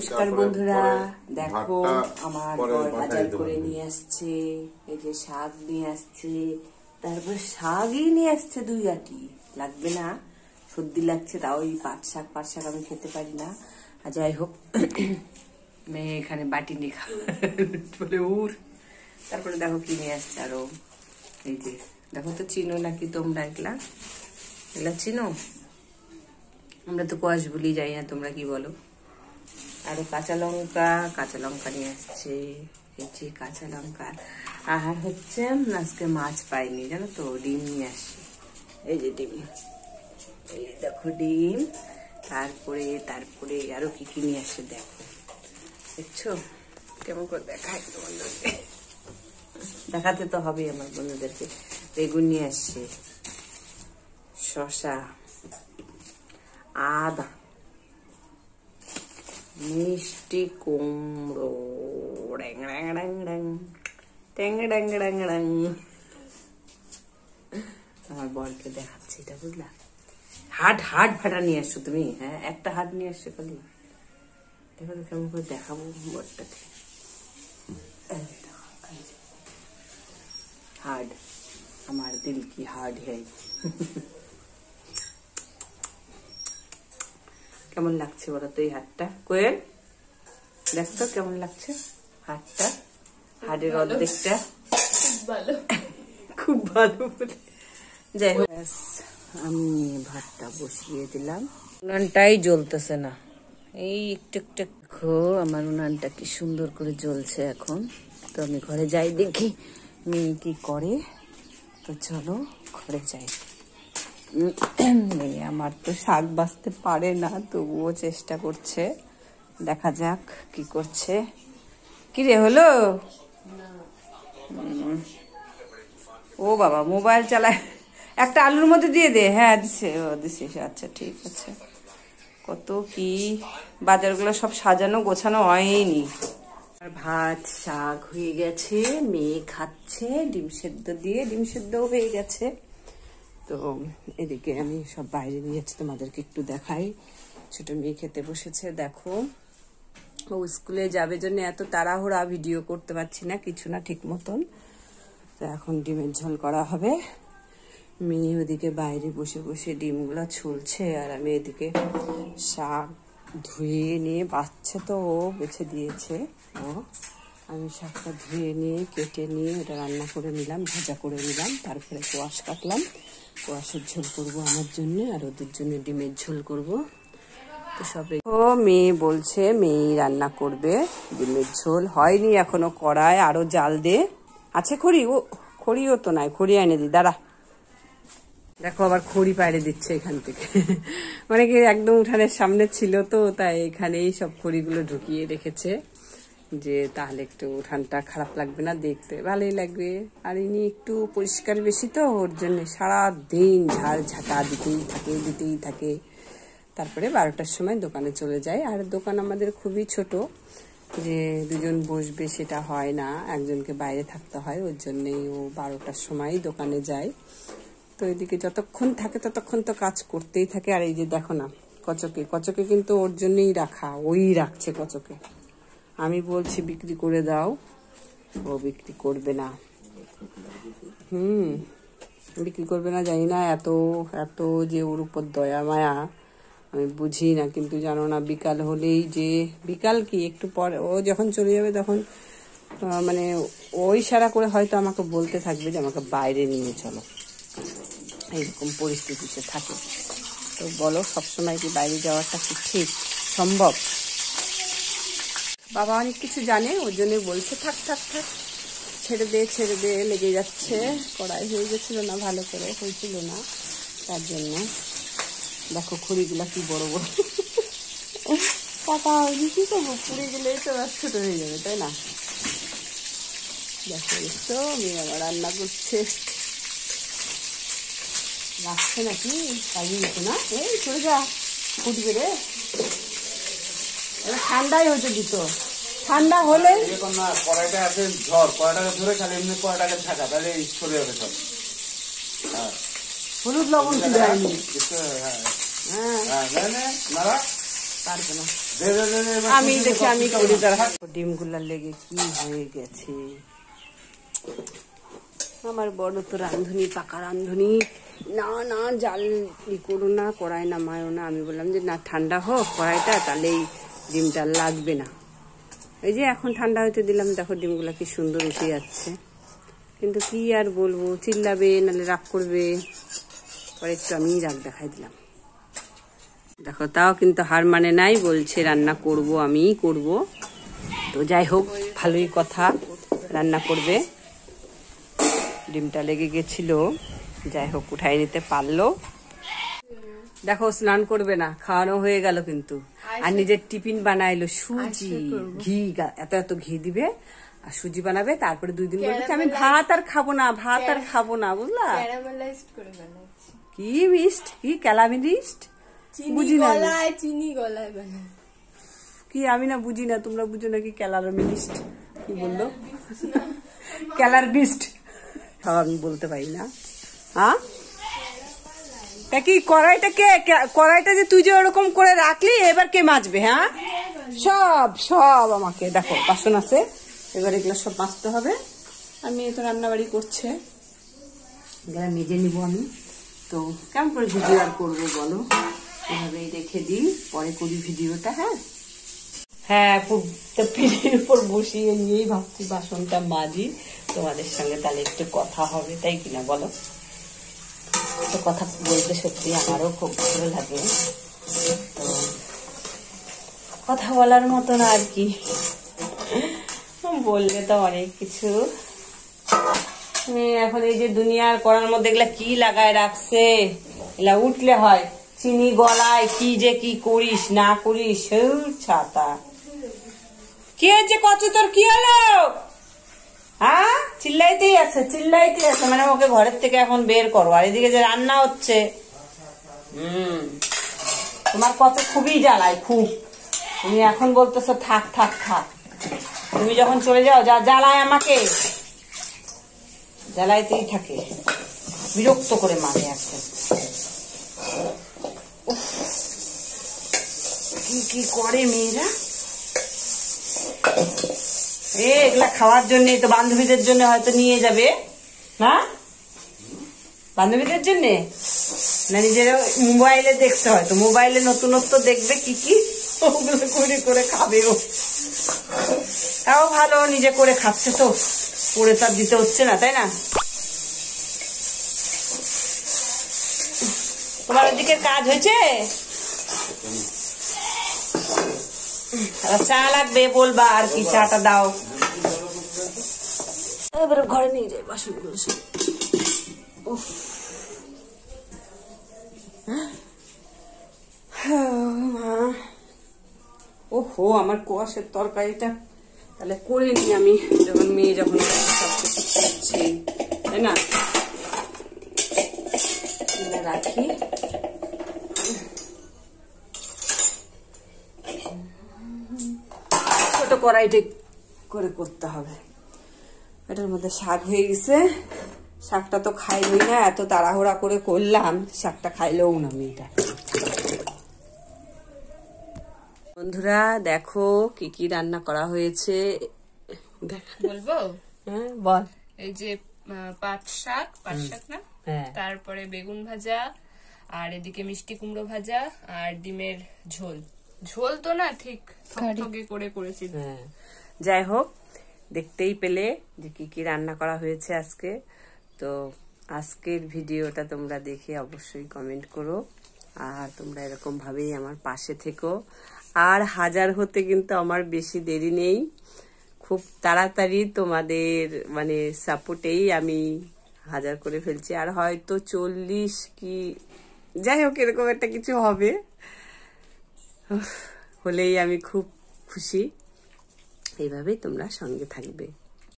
নমস্কার বন্ধুরা, দেখো আমার বর বাজার করে নিয়ে আসছে। এই যে শাক নিয়ে আসছে, তারপর শাকই নিয়ে আসছে 2 আটি। লাগবে না, সর্দি লাগছে, তাও এই পাট শাক আমি খেতে পারি না। আর যাই হোক, মেয়ে এখানে বাটি নিয়ে বলে উর। তারপরে দেখো কি নিয়ে আসছে আরো। এই যে দেখো তো, চিনো নাকি তোমরা? এগুলা চিনো? আমরা তো কোয়াশ বলি, যাই না, তোমরা কি বলো? আরো কাঁচা লঙ্কা নিয়ে আসছে। এই যে কাঁচা লঙ্কা। আর হচ্ছে আজকে মাছ পাইনি, জানো তো, ডিম নিয়ে আসছে। এই যে ডিম, এই দেখো ডিম। তারপরে আরো কি কি নিয়ে আসছে দেখো, দেখছো? কেমন করে দেখায় তোমাদেরকে? দেখাতে তো হবে আমার বন্ধুদেরকে। বেগুন নিয়ে আসছে, শসা, আদা, মিষ্টি কুমড়ো, আমার বরকে দেখাচ্ছি এটা, বুঝলা? হাট ভাটা নিয়ে আসছো তুমি? হ্যাঁ, একটা হাট নিয়ে আসছো খালি। দেখো তো কেমন করে দেখাবো বরটাকে। হার্ড, আমার দিল কি হার্ড হ্যায়। কেমন লাগছে বলো তো এই হাটটা? কোয়েল, দেখো কেমন লাগছে হাটটা? হাটের অর্ধেকটা খুব ভালো বলে। যাই হোক, আমি ভাতটা বসিয়ে দিলাম। উনানটাই জ্বলতেছে না, এই একটু দেখো আমার উনানটা কি সুন্দর করে জ্বলছে এখন। তো আমি ঘরে যাই, দেখি মেয়ে কি করে। তো চলো ঘরে যাই। মেয়ে আমার তো শাক বাছতে পারে না, তবুও চেষ্টা করছে। দেখা যাক কি করছে। কি রে হলো? ও বাবা, মোবাইল চালায়। একটা আলুর মধ্যে দিয়ে দে। হ্যাঁ দিছে, ও দিছে, আচ্ছা ঠিক আছে। কত কি বাজারগুলো সব সাজানো গোছানো হয়নি। ভাত শাক হয়ে গেছে, মেয়ে খাচ্ছে ডিম সেদ্ধ দিয়ে, ডিম সেদ্ধও হয়ে গেছে। তো এদিকে আমি সব বাইরে নিয়ে যাচ্ছি, তোমাদেরকে একটু দেখাই। ছোট মেয়ে খেতে বসেছে, দেখো। ও স্কুলে যাবে জন্য এত তাড়াহুড়া, ভিডিও করতে পারছি না কিছু না ঠিক মতন। তো এখন ডিমের ঝোল করা হবে। মেয়ে ওদিকে বাইরে বসে বসে ডিমগুলো ছুলছে, আর আমি এদিকে শাক ধুয়ে নিয়ে, বাচ্চা তো ও বেছে দিয়েছে, আমি শাকটা ধুয়ে নিয়ে কেটে নিয়ে ওটা রান্না করে নিলাম, ভাজা করে নিলাম। তারপরে কোয়াশ কাটলাম, কোয়াশের ঝোল করব আমার জন্য, আর ওদের জন্য ডিমের ঝোল করব। তো সব ও মেয়ে বলছে মেয়ে রান্না করবে ডিমের ঝোল। হয়নি এখনো কড়ায়, আরো জাল দে। আছে খড়ি? ও খড়িও তো নাই, খড়ি এনে দি, দাঁড়া। দেখো আবার খড়ি পাইরে দিচ্ছে এখান থেকে। মানে কি, একদম উঠানের সামনে ছিল তো, তাই এখানেই সব খড়িগুলো ঢুকিয়ে রেখেছে, যে তাহলে একটু উঠানটা খারাপ লাগবে না, দেখতে ভালোই লাগবে। আর ইনি একটু পরিষ্কার বেশি তো, ওর জন্য সারা দিন ঝাড় ঝাঁটা দিতেই থাকে। তারপরে 12টার সময় দোকানে চলে যায়। আর দোকান আমাদের খুবই ছোট, যে দুজন বসবে সেটা হয় না, একজনকে বাইরে থাকতে হয়। ওর জন্যই ও 12টার সময় দোকানে যায়। তো এদিকে যতক্ষণ থাকে ততক্ষণ তো কাজ করতেই থাকে। আর এই যে দেখো না, কচকে কিন্তু ওর জন্যই রাখা, ওই রাখছে কচকে। আমি বলছি বিক্রি করে দাও, ও বিক্রি করবে না। বিক্রি করবে না, জানি না এত এত যে ওর উপর দয়া মায়া, আমি বুঝি না। কিন্তু জানো না, বিকাল হলেই যে, বিকাল কি একটু পরে ও যখন চলে যাবে তখন মানে ওই ইশারা করে হয়তো আমাকে বলতে থাকবে যে আমাকে বাইরে নিয়ে চলো, এইরকম পরিস্থিতিতে থাকে। তো বলো, সবসময় কি বাইরে যাওয়াটা কি ঠিক সম্ভব? বাবা অনেক কিছু জানে, ওর জন্য বলছে থাক ছেড়ে দে, লেগে যাচ্ছে। কড়াই হয়ে গেছিল না, ভালো করে হয়েছিল না, তার জন্য। দেখো খড়িগুলা কি বড় বড় কাটা হয়নি, কি করবো, পুড়ে গেলেই তো ছোট হয়ে যাবে, তাই না? দেখো তো মেয়ে আমার রান্না করছে, রাখছে নাকি কাজে হতো না। এই চলে যা, ফুটবে রে। ঠান্ডাই হতে দিত, ঠান্ডা হলে কড়াইটা আছে ঝড়, কড়াইটাকে ধরে খালি এমনি কড়াইটাকে থাকা, তাহলে চলে যাবে সব। হলুদ লবণ কি দেয়নি? হ্যাঁ, পারবে না। আমি দেখি আমি করি তারা। ডিমগুলার লেগে কি হয়ে গেছে। আমার বড় তো রাঁধুনি, পাকা রাঁধুনি। না না জাল করো না, কড়াই নামায়ও না। আমি বললাম যে না ঠান্ডা হোক কড়াইটা, তাহলে এই ডিমটা লাগবে না। এই যে এখন ঠান্ডা হইতে দিলাম, দেখো ডিমগুলা কি সুন্দর উঠে যাচ্ছে। কিন্তু কি আর বলবো, চিল্লাবে নাহলে রাগ করবে। পরে একটু আমি রাগ দেখাই দিলাম। দেখো তাও কিন্তু হার মানে নাই, বলছে রান্না করব, আমিই করব। তো যাই হোক, ভালোই কথা, রান্না করবে। ডিমটা লেগে গেছিল, যাই হোক উঠাই নিতে পারলো। দেখো স্নান করবে না, খাওয়ানো হয়ে গেল কিন্তু। আর নিজের টিফিন বানাইলো সুজি, ঘি, এত এত ঘি দিবে আর সুজি বানাবে। তারপরে 2 দিন বলবে আমি ভাত আর খাবো না, ভাত আর খাবো না, বুঝলা? কি মিষ্ট, কি ক্যালামিস্ট, বুঝি না চিনি গলায় বানায় কি, আমি না বুঝি না, তোমরা বুঝো নাকি ক্যালামিস্ট কি বললো? ক্যালার বিস্ট সব আমি বলতে পারি না। হ্যাঁ কি কড়াইটা কে, কড়াইটা যে তুই যে ওরকম করে রাখলি, এবার কে মাজবে? হ্যাঁ সব সব আমাকে দেখো বাসন আছে, এবার এগুলো সব মাজতে হবে। আমি তো রান্নাবাড়ি করছে, এগুলো মেজে নিব আমি। তো কেমন করে ভিডিও আর করবো বলো, এভাবেই রেখে দিই, পরে করি ভিডিওটা। হ্যাঁ হ্যাঁ পিঠের উপর বসিয়ে নিয়েই ভাবছি বাসনটা মাজি, তোমাদের সঙ্গে তাহলে একটু কথা হবে, তাই কিনা বলো? তো কথা বলতে সত্যি আমারও খুব ভালো লাগে। তো কথা বলার মতন আর কি, বললে তো অনেক কিছু। এখন এই যে দুনিয়ার করার মধ্যে এগুলা কি লাগায় রাখছে, এগুলা উঠলে হয় চিনি গলায়, কি যে কি করিস না করিস। ছাতা কি হয়েছে কচু, তোর কি হলো? হ্যাঁ চিল্লাইতেই আছে, চিল্লাইতেই আছে, মানে ওকে ঘরের থেকে এখন বের করো। আর এদিকে যে রান্না হচ্ছে, তোমার কত খুবই জ্বালায়, খুব। তুমি এখন বলতেছো থাক থাক থাক, তুমি যখন চলে যাও যা জ্বালায় আমাকে, জ্বালাইতেই থাকে, বিরক্ত করে মারে এখন। কি কি করে মেয়েরা, এগুলা খাওয়ার জন্য তো, বান্ধবীদের জন্য হয়তো নিয়ে যাবে না, বান্ধবীদের জন্য না নিজের মোবাইলে দেখতে, হয়তো মোবাইলে নতুনত্ব দেখবে কি কি, ওগুলো করে করে খাবে ও। তাও ভালো, নিজে করে খাচ্ছে তো, করে তার দিতে হচ্ছে না, তাই না? তোমার ওদিকের কাজ হয়েছে? চা লাগবে বলবা আর কি, চাটা দাও। এবার ঘরে নিয়ে যাই বাসনগুলো সব। ওহো আমার কোয়াশের তরকারিটা তাহলে করে নি আমি, যখন মেয়ে যখন খাচ্ছি, তাই না? রাখি, ছোট কড়াইতে করে করতে হবে। এটার মধ্যে শাক হয়ে গেছে, শাকটা তো খাইলই না, এত তাড়াহুড়া করে করলাম, শাকটা খাইলেও না মেয়েটা। বন্ধুরা দেখো কি কি রান্না করা হয়েছে, বলবো? হ্যাঁ বল। এই যে পাট শাক না, তারপরে বেগুন ভাজা, আর এদিকে মিষ্টি কুমড়ো ভাজা, আর ডিমের ঝোল। ঝোল তো না, ঠিক থকথকে করে করেছি। যাই হোক, দেখতেই পেলে যে কি কি রান্না করা হয়েছে আজকে। তো আজকের ভিডিওটা তোমরা দেখে অবশ্যই কমেন্ট করো, আর তোমরা এরকম ভাবেই আমার পাশে থেকো। আর 1000 হতে কিন্তু আমার বেশি দেরি নেই, খুব তাড়াতাড়ি তোমাদের মানে সাপোর্টেই আমি 1000 করে ফেলছি। আর হয়তো 40 কি যাই হোক এরকম একটা কিছু হবে, হলেই আমি খুব খুশি। এইভাবেই তোমরা সঙ্গে থাকবে।